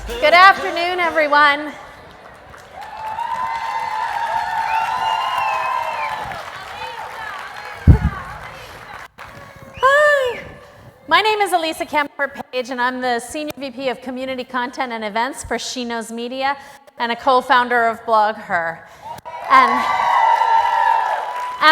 Good afternoon, everyone. Hi. My name is Elisa Kemper-Page, and I'm the Senior VP of Community Content and Events for She Knows Media and a co-founder of Blog Her. And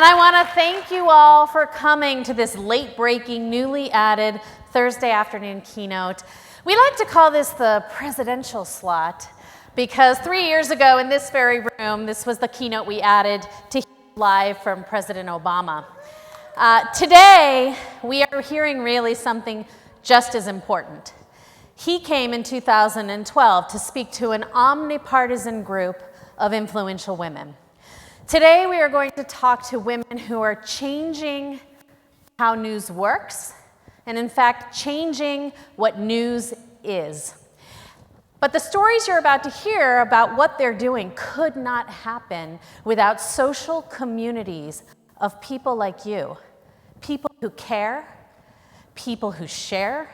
I want to thank you all for coming to this late-breaking, newly added Thursday afternoon keynote. We like to call this the presidential slot because 3 years ago in this very room, this was the keynote we added to live from President Obama. Today, we are hearing really something just as important. He came in 2012 to speak to an omnipartisan group of influential women. Today, we are going to talk to women who are changing how news works, and in fact, changing what news is. But the stories you're about to hear about what they're doing could not happen without social communities of people like you. People who care, people who share,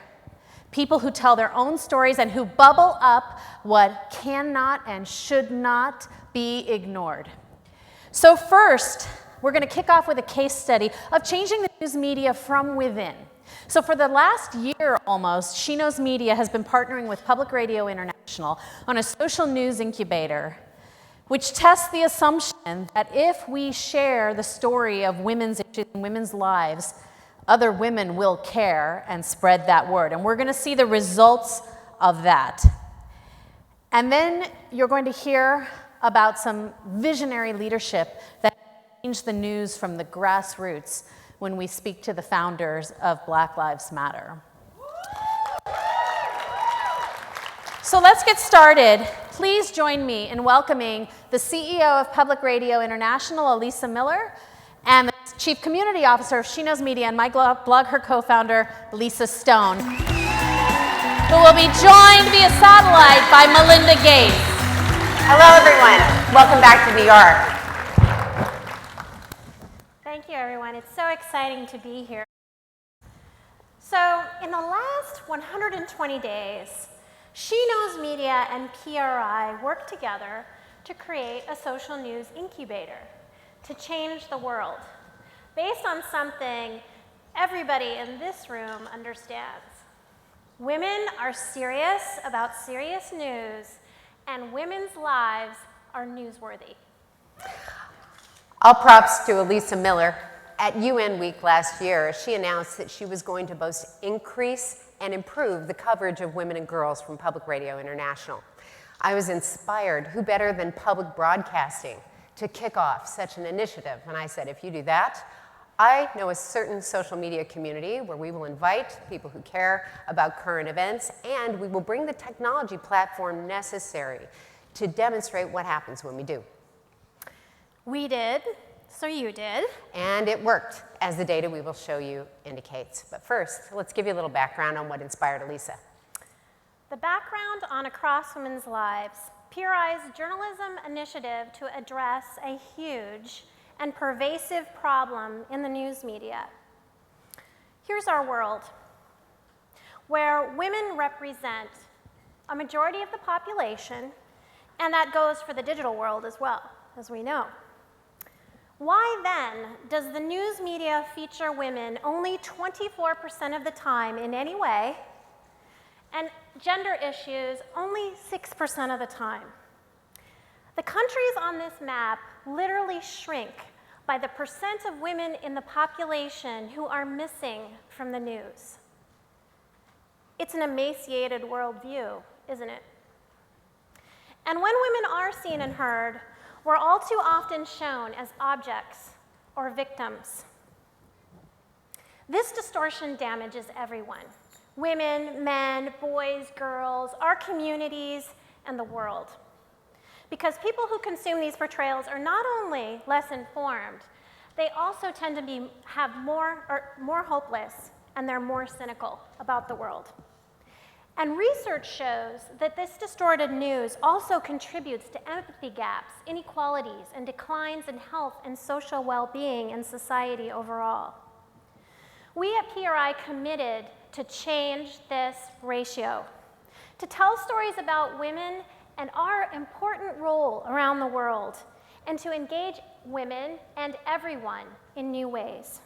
people who tell their own stories and who bubble up what cannot and should not be ignored. So first, we're going to kick off with a case study of changing the news media from within. So for the last year almost, She Knows Media has been partnering with Public Radio International on a social news incubator, which tests the assumption that if we share the story of women's issues and women's lives, other women will care and spread that word. And we're going to see the results of that. And then you're going to hear about some visionary leadership that changed the news from the grassroots when we speak to the founders of Black Lives Matter. So let's get started. Please join me in welcoming the CEO of Public Radio International, Elisa Miller, and the Chief Community Officer of She Knows Media and my Blog Her co-founder, Lisa Stone, who will be joined via satellite by Melinda Gates. Hello, everyone. Welcome back to New York. Thank you, everyone. It's so exciting to be here. So, in the last 120 days, She Knows Media and PRI worked together to create a social news incubator to change the world, based on something everybody in this room understands. Women are serious about serious news, and women's lives are newsworthy. All props to Elisa Miller. At UN Week last year, she announced that she was going to both increase and improve the coverage of women and girls from Public Radio International. I was inspired, who better than public broadcasting, to kick off such an initiative. And I said, if you do that, I know a certain social media community where we will invite people who care about current events, and we will bring the technology platform necessary to demonstrate what happens when we do. We did, so you did. And it worked, as the data we will show you indicates. But first, let's give you a little background on what inspired Elisa. The background on Across Women's Lives, PRI's journalism initiative to address a huge and pervasive problem in the news media. Here's our world, where women represent a majority of the population, and that goes for the digital world as well, as we know. Why then does the news media feature women only 24% of the time in any way, and gender issues only 6% of the time? The countries on this map literally shrink by the percent of women in the population who are missing from the news. It's an emaciated worldview, isn't it? And when women are seen and heard, we're all too often shown as objects or victims. This distortion damages everyone: women, men, boys, girls, our communities, and the world. Because people who consume these portrayals are not only less informed, they also tend to have more hopeless, and they're more cynical about the world. And research shows that this distorted news also contributes to empathy gaps, inequalities, and declines in health and social well-being in society overall. We at PRI committed to change this ratio, to tell stories about women and our important role around the world, and to engage women and everyone in new ways.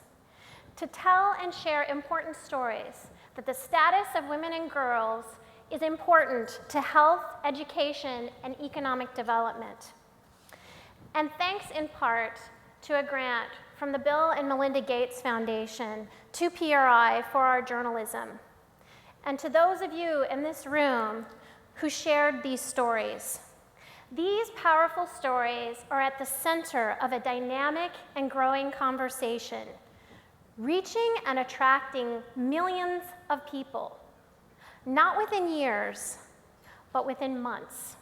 To tell and share important stories that the status of women and girls is important to health, education, and economic development. And thanks in part to a grant from the Bill and Melinda Gates Foundation to PRI for our journalism. And to those of you in this room who shared these stories. These powerful stories are at the center of a dynamic and growing conversation, reaching and attracting millions of people, not within years, but within months.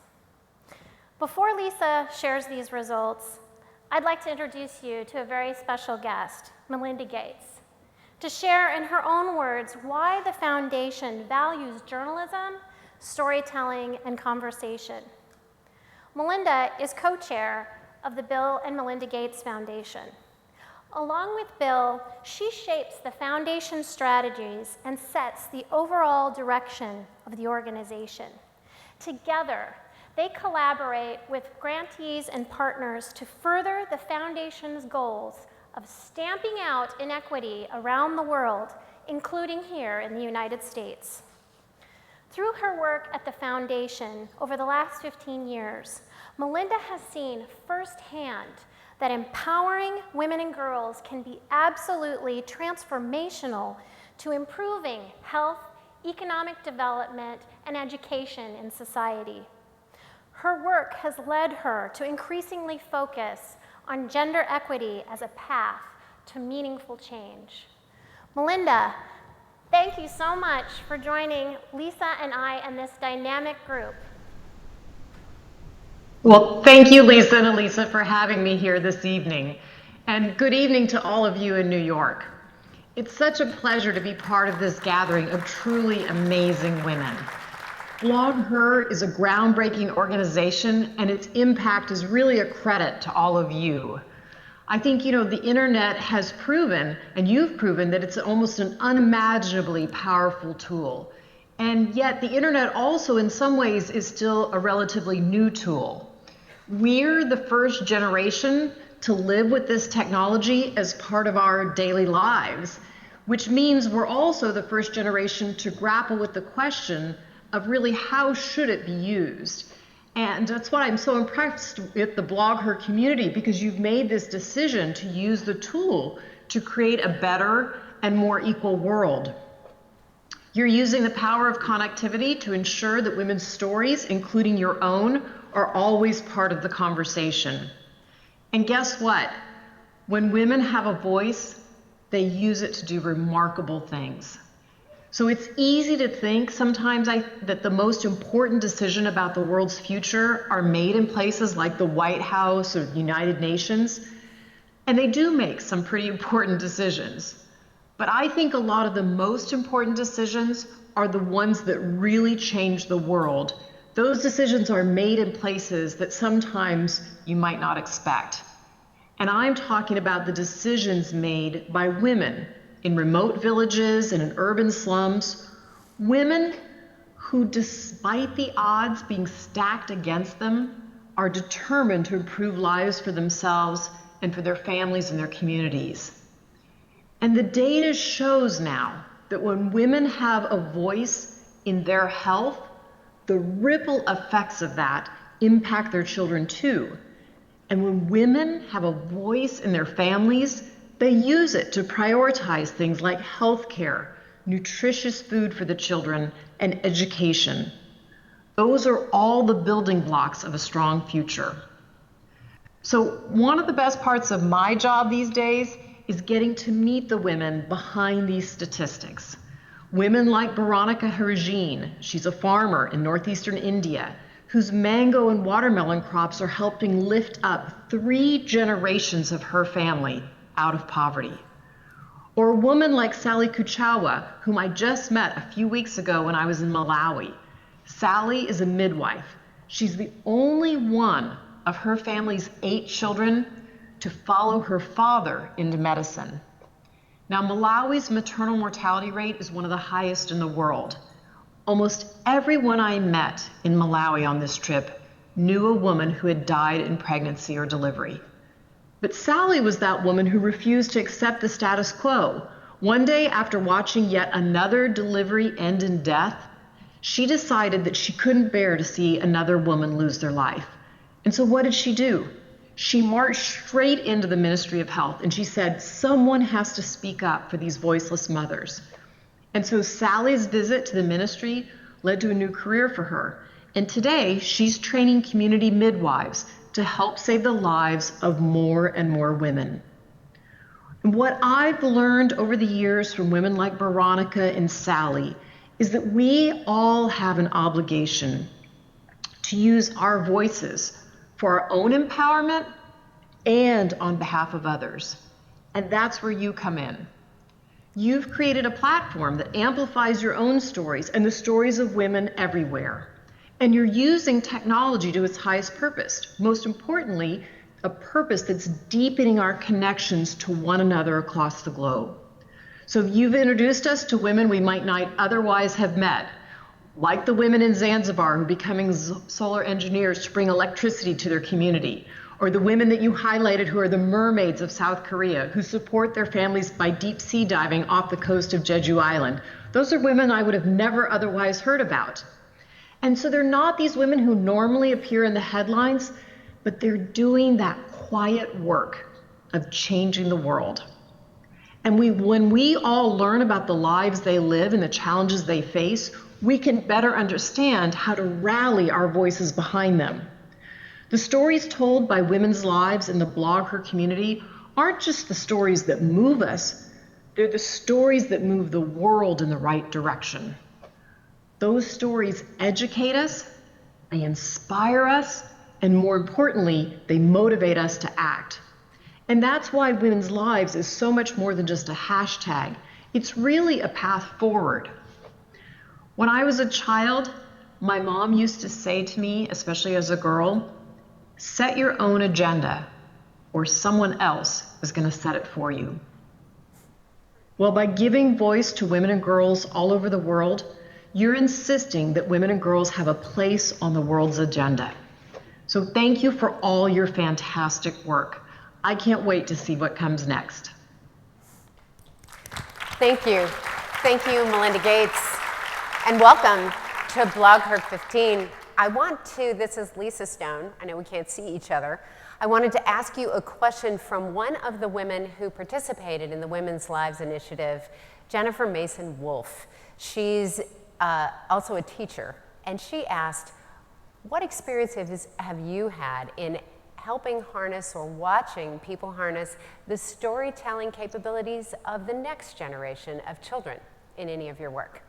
Before Lisa shares these results, I'd like to introduce you to a very special guest, Melinda Gates, to share in her own words why the foundation values journalism, storytelling, and conversation. Melinda is co-chair of the Bill and Melinda Gates Foundation. Along with Bill, she shapes the foundation strategies and sets the overall direction of the organization. Together, they collaborate with grantees and partners to further the foundation's goals of stamping out inequity around the world, including here in the United States. Through her work at the foundation over the last 15 years, Melinda has seen firsthand that empowering women and girls can be absolutely transformational to improving health, economic development, and education in society. Her work has led her to increasingly focus on gender equity as a path to meaningful change. Melinda, thank you so much for joining Lisa and I and this dynamic group. Well, thank you, Lisa and Elisa, for having me here this evening. And good evening to all of you in New York. It's such a pleasure to be part of this gathering of truly amazing women. Blog Her is a groundbreaking organization, and its impact is really a credit to all of you. I think, the internet has proven, and you've proven, that it's almost an unimaginably powerful tool. And yet the internet also in some ways is still a relatively new tool. We're the first generation to live with this technology as part of our daily lives, which means we're also the first generation to grapple with the question of really how should it be used. And that's why I'm so impressed with the Blog Her community, because you've made this decision to use the tool to create a better and more equal world. You're using the power of connectivity to ensure that women's stories, including your own, are always part of the conversation. And guess what? When women have a voice, they use it to do remarkable things. So it's easy to think sometimes that the most important decision about the world's future are made in places like the White House or the United Nations, and they do make some pretty important decisions. But I think a lot of the most important decisions are the ones that really change the world. Those decisions are made in places that sometimes you might not expect. And I'm talking about the decisions made by women in remote villages and in urban slums, women who, despite the odds being stacked against them, are determined to improve lives for themselves and for their families and their communities. And the data shows now that when women have a voice in their health, the ripple effects of that impact their children too. And when women have a voice in their families, they use it to prioritize things like healthcare, nutritious food for the children, and education. Those are all the building blocks of a strong future. So one of the best parts of my job these days is getting to meet the women behind these statistics. Women like Veronica Harajin, she's a farmer in northeastern India, whose mango and watermelon crops are helping lift up 3 generations of her family out of poverty. Or a woman like Sally Kuchawa, whom I just met a few weeks ago when I was in Malawi. Sally is a midwife. She's the only one of her family's 8 children to follow her father into medicine. Now, Malawi's maternal mortality rate is one of the highest in the world. Almost everyone I met in Malawi on this trip knew a woman who had died in pregnancy or delivery. But Sally was that woman who refused to accept the status quo. One day, after watching yet another delivery end in death, she decided that she couldn't bear to see another woman lose their life. And so what did she do? She marched straight into the Ministry of Health and she said, someone has to speak up for these voiceless mothers. And so Sally's visit to the ministry led to a new career for her. And today, she's training community midwives to help save the lives of more and more women. And what I've learned over the years from women like Veronica and Sally is that we all have an obligation to use our voices for our own empowerment and on behalf of others. And that's where you come in. You've created a platform that amplifies your own stories and the stories of women everywhere. And you're using technology to its highest purpose. Most importantly, a purpose that's deepening our connections to one another across the globe. So you've introduced us to women we might not otherwise have met, like the women in Zanzibar who are becoming solar engineers to bring electricity to their community, or the women that you highlighted who are the mermaids of South Korea, who support their families by deep sea diving off the coast of Jeju Island. Those are women I would have never otherwise heard about. And so they're not these women who normally appear in the headlines, but they're doing that quiet work of changing the world. And when we all learn about the lives they live and the challenges they face, we can better understand how to rally our voices behind them. The stories told by Women's Lives in the blogger community aren't just the stories that move us, they're the stories that move the world in the right direction. Those stories educate us, they inspire us, and more importantly, they motivate us to act. And that's why Women's Lives is so much more than just a hashtag. It's really a path forward. When I was a child, my mom used to say to me, especially as a girl, set your own agenda, or someone else is going to set it for you. Well, by giving voice to women and girls all over the world, you're insisting that women and girls have a place on the world's agenda. So thank you for all your fantastic work. I can't wait to see what comes next. Thank you. Thank you, Melinda Gates. And welcome to Blog Her 15. This is Lisa Stone. I know we can't see each other. I wanted to ask you a question from one of the women who participated in the Women's Lives Initiative, Jennifer Mason Wolf. She's also a teacher, and she asked, what experiences have you had in helping harness or watching people harness the storytelling capabilities of the next generation of children in any of your work?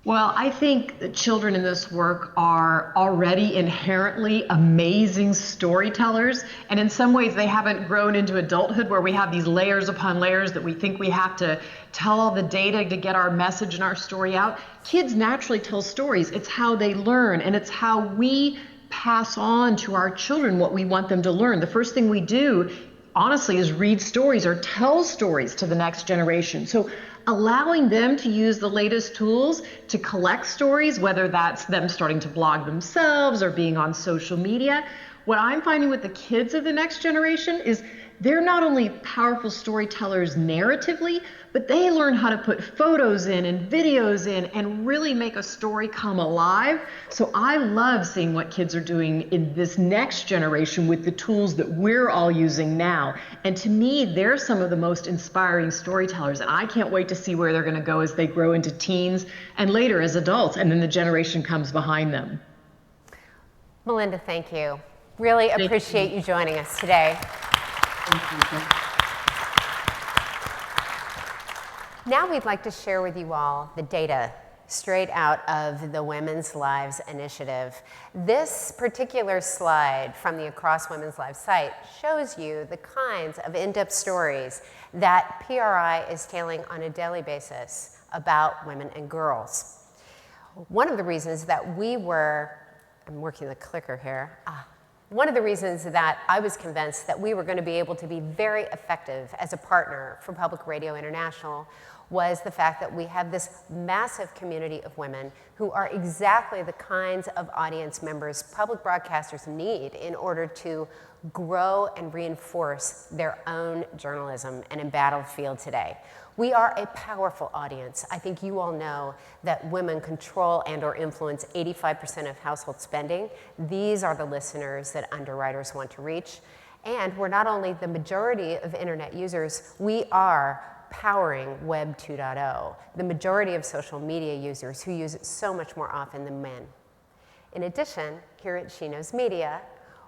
Well, I think the children in this work are already inherently amazing storytellers, and in some ways they haven't grown into adulthood where we have these layers upon layers that we think we have to tell all the data to get our message and our story out. Kids naturally tell stories. It's how they learn, and it's how we pass on to our children what we want them to learn. The first thing we do, honestly, is read stories or tell stories to the next generation. So allowing them to use the latest tools to collect stories, whether that's them starting to blog themselves or being on social media, what I'm finding with the kids of the next generation is they're not only powerful storytellers narratively, but they learn how to put photos in and videos in and really make a story come alive. So I love seeing what kids are doing in this next generation with the tools that we're all using now. And to me, they're some of the most inspiring storytellers. And I can't wait to see where they're going to go as they grow into teens and later as adults, and then the generation comes behind them. Melinda, thank you. Really appreciate you joining us today. Now we'd like to share with you all the data straight out of the Women's Lives Initiative. This particular slide from the Across Women's Lives site shows you the kinds of in-depth stories that PRI is telling on a daily basis about women and girls. One of the reasons that I'm working the clicker here. One of the reasons that I was convinced that we were going to be able to be very effective as a partner for Public Radio International was the fact that we have this massive community of women who are exactly the kinds of audience members public broadcasters need in order to grow and reinforce their own journalism and in battlefield today. We are a powerful audience. I think you all know that women control and or influence 85% of household spending. These are the listeners that underwriters want to reach. And we're not only the majority of internet users, we are powering Web 2.0, the majority of social media users who use it so much more often than men. In addition, here at She Knows Media,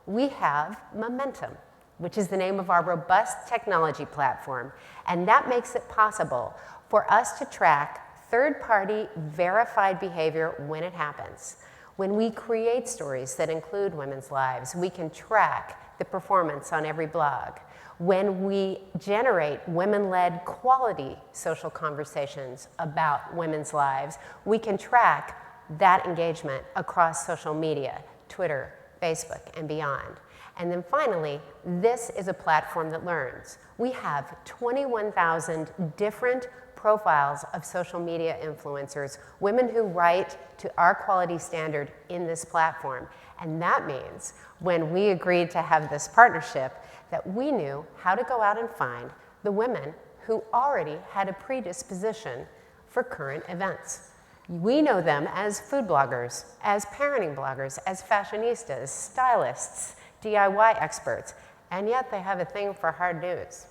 we have Momentum, which is the name of our robust technology platform, and that makes it possible for us to track third-party verified behavior when it happens. When we create stories that include women's lives, we can track the performance on every blog. When we generate women-led quality social conversations about women's lives, we can track that engagement across social media, Twitter, Facebook, and beyond. And then finally, this is a platform that learns. We have 21,000 different profiles of social media influencers, women who write to our quality standard in this platform. And that means when we agreed to have this partnership, that we knew how to go out and find the women who already had a predisposition for current events. We know them as food bloggers, as parenting bloggers, as fashionistas, stylists, DIY experts, and yet they have a thing for hard news.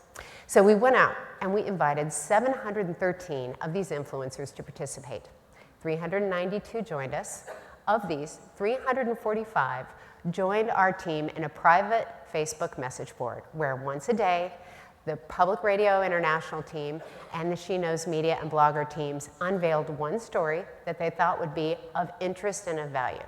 So we went out and we invited 713 of these influencers to participate. 392 joined us. Of these, 345 joined our team in a private Facebook message board where once a day, the Public Radio International team and the She Knows Media and blogger teams unveiled one story that they thought would be of interest and of value.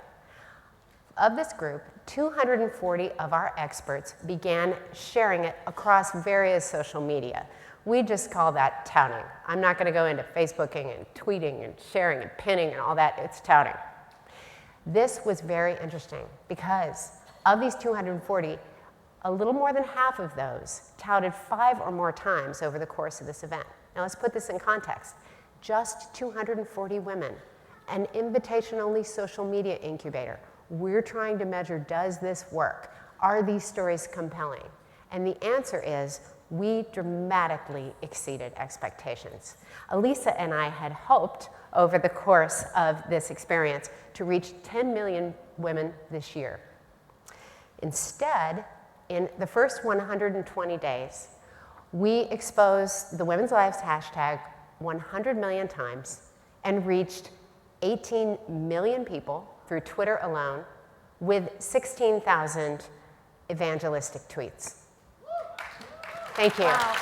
Of this group, 240 of our experts began sharing it across various social media. We just call that touting. I'm not going to go into Facebooking and tweeting and sharing and pinning and all that. It's touting. This was very interesting because of these 240, a little more than half of those touted 5 or more times over the course of this event. Now let's put this in context. Just 240 women, an invitation-only social media incubator. We're trying to measure, does this work? Are these stories compelling? And the answer is, we dramatically exceeded expectations. Elisa and I had hoped over the course of this experience to reach 10 million women this year. Instead, in the first 120 days, we exposed the Women's Lives hashtag 100 million times and reached 18 million people through Twitter alone with 16,000 evangelistic tweets. Thank you. Wow.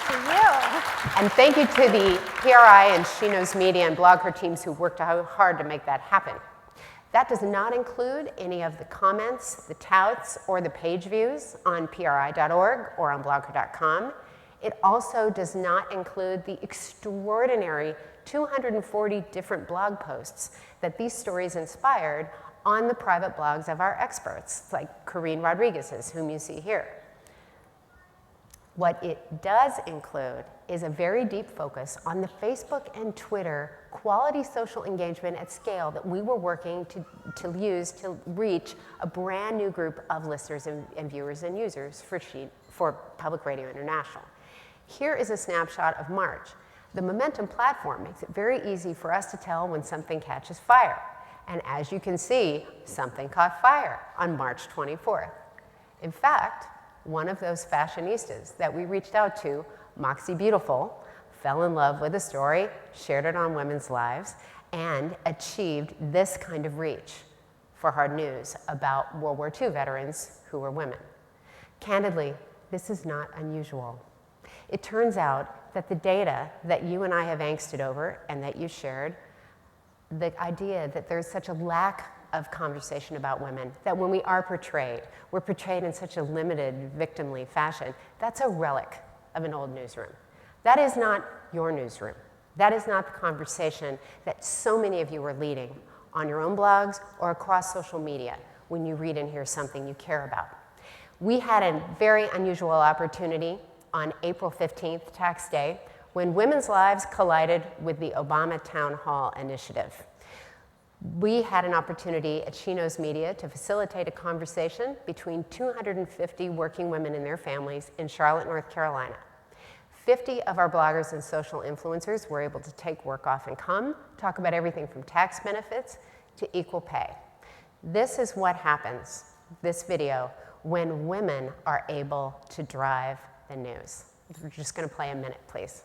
To you. And thank you to the PRI and She Knows Media and blogger teams who worked hard to make that happen. That does not include any of the comments, the touts, or the page views on PRI.org or on blogger.com. It also does not include the extraordinary 240 different blog posts that these stories inspired on the private blogs of our experts, like Corrine Rodriguez's, whom you see here. What it does include is a very deep focus on the Facebook and Twitter quality social engagement at scale that we were working to use to reach a brand new group of listeners and viewers and users for Public Radio International. Here is a snapshot of March. The Momentum platform makes it very easy for us to tell when something catches fire. And as you can see, something caught fire on March 24th. In fact, one of those fashionistas that we reached out to, Moxie Beautiful, fell in love with the story, shared it on Women's Lives, and achieved this kind of reach for hard news about World War II veterans who were women. Candidly, this is not unusual. It turns out that the data that you and I have angsted over and that you shared, the idea that there's such a lack of conversation about women, that when we are portrayed, we're portrayed in such a limited, victimly fashion, that's a relic of an old newsroom. That is not your newsroom. That is not the conversation that so many of you are leading on your own blogs or across social media when you read and hear something you care about. We had a very unusual opportunity on April 15th, Tax Day, when women's lives collided with the OBAMATOWNHALL initiative. We had an opportunity at She Knows Media to facilitate a conversation between 250 working women and their families in Charlotte, North Carolina. 50 of our bloggers and social influencers were able to take work off and come, talk about everything from tax benefits to equal pay. This is what happens, this video, when women are able to drive the news. We're just going to play a minute, please.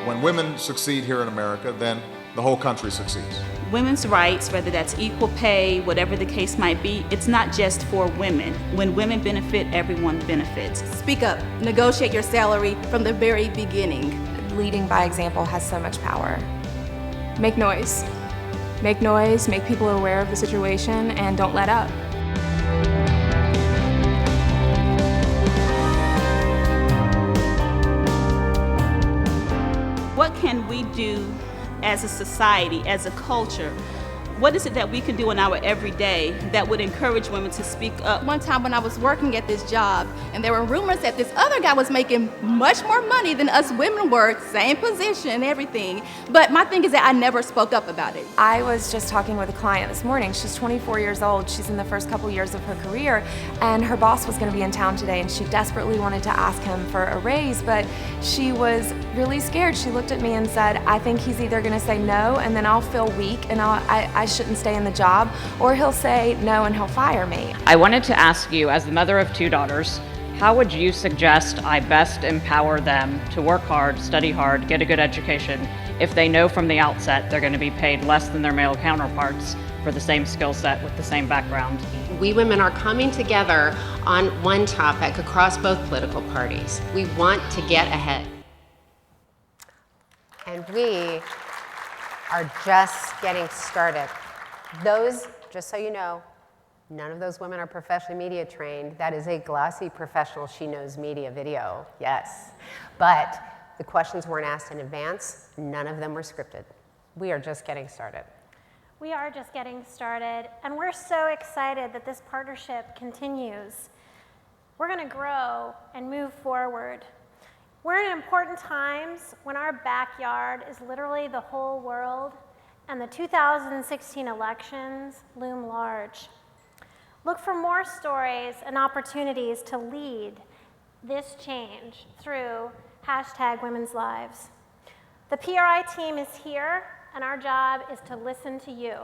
When women succeed here in America, then the whole country succeeds. Women's rights, whether that's equal pay, whatever the case might be, it's not just for women. When women benefit, everyone benefits. Speak up, negotiate your salary from the very beginning. Leading by example has so much power. Make noise. Make noise, make people aware of the situation, and don't let up. What can we do as a society, as a culture? What is it that we can do in our everyday that would encourage women to speak up? One time when I was working at this job, and there were rumors that this other guy was making much more money than us women were, same position and everything. But my thing is that I never spoke up about it. I was just talking with a client this morning. She's 24 years old. She's in the first couple years of her career, and her boss was going to be in town today, and she desperately wanted to ask him for a raise, but she was really scared. She looked at me and said, I think he's either going to say no, and then I'll feel weak, and I shouldn't stay in the job, or he'll say no and he'll fire me. I wanted to ask you, as the mother of 2 daughters, how would you suggest I best empower them to work hard, study hard, get a good education, if they know from the outset they're going to be paid less than their male counterparts for the same skill set with the same background? We women are coming together on one topic across both political parties. We want to get ahead. And we are just getting started. Those, just so you know, none of those women are professionally media trained. That is a glossy professional She Knows Media video, yes. But the questions weren't asked in advance. None of them were scripted. We are just getting started. We are just getting started, and we're so excited that this partnership continues. We're going to grow and move forward. We're in important times when our backyard is literally the whole world, and the 2016 elections loom large. Look for more stories and opportunities to lead this change through #WomensLives. The PRI team is here, and our job is to listen to you.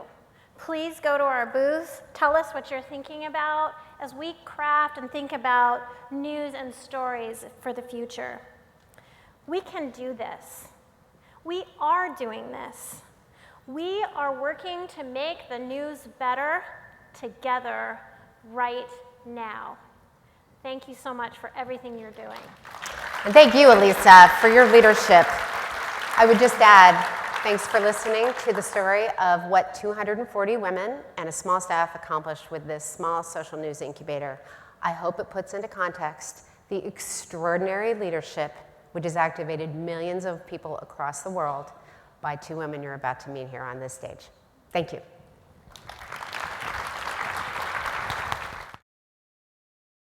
Please go to our booth, tell us what you're thinking about as we craft and think about news and stories for the future. We can do this. We are doing this. We are working to make the news better together right now. Thank you so much for everything you're doing. And thank you, Elisa, for your leadership. I would just add, thanks for listening to the story of what 240 women and a small staff accomplished with this small social news incubator. I hope it puts into context the extraordinary leadership which has activated millions of people across the world by 2 women you're about to meet here on this stage. Thank you.